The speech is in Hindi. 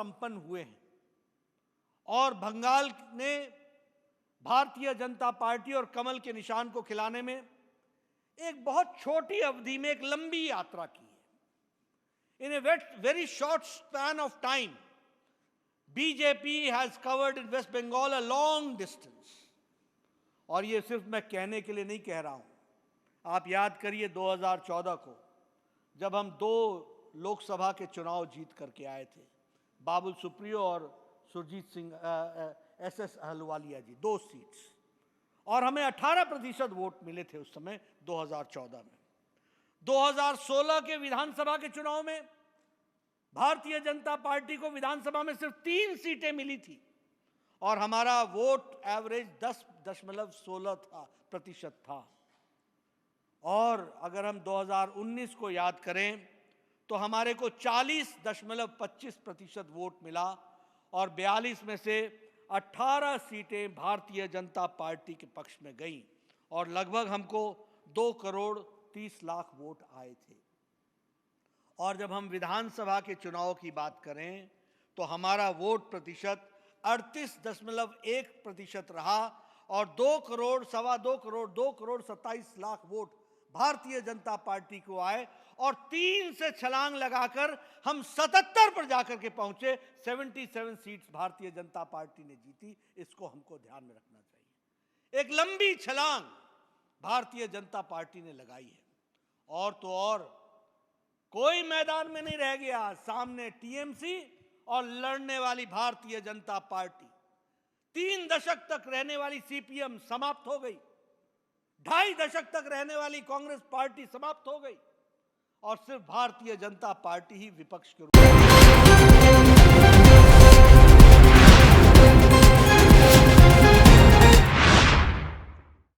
संपन्न हुए हैं और बंगाल ने भारतीय जनता पार्टी और कमल के निशान को खिलाने में एक बहुत छोटी अवधि में एक लंबी यात्रा की है। In a very short span of time BJP has covered in West Bengal a long distance. और ये सिर्फ मैं कहने के लिए नहीं कह रहा हूं। आप याद करिए 2014 को जब हम 2 लोकसभा के चुनाव जीत करके आए थे, बाबुल सुप्रियो और सुरजीत सिंह SS अहलुवालिया जी, 2 सीट्स, और हमें 18% वोट मिले थे उस समय 2014 में। 2016 के विधानसभा के चुनाव में भारतीय जनता पार्टी को विधानसभा में सिर्फ 3 सीटें मिली थी और हमारा वोट एवरेज 10.16% था। और अगर हम 2019 को याद करें तो हमारे को 40.25% वोट मिला और 42 में से 18 सीटें भारतीय जनता पार्टी के पक्ष में गईं और लगभग हमको 2.30 करोड़ वोट आए थे। और जब हम विधानसभा के चुनाव की बात करें तो हमारा वोट प्रतिशत 38.1% रहा और 2 करोड़, सवा 2 करोड़, 2.27 करोड़ वोट भारतीय जनता पार्टी को आए और 3 से छलांग लगाकर हम 77 पर जाकर के पहुंचे। 77 सीट्स भारतीय जनता पार्टी ने जीती। इसको हमको ध्यान में रखना चाहिए। एक लंबी छलांग भारतीय जनता पार्टी ने लगाई है। और तो और कोई मैदान में नहीं रह गया। सामने टीएमसी और लड़ने वाली भारतीय जनता पार्टी, 3 दशक तक रहने वाली सीपीएम समाप्त हो गई, 2.5 दशक तक रहने वाली कांग्रेस पार्टी समाप्त हो गई और सिर्फ भारतीय जनता पार्टी ही विपक्ष के रूप में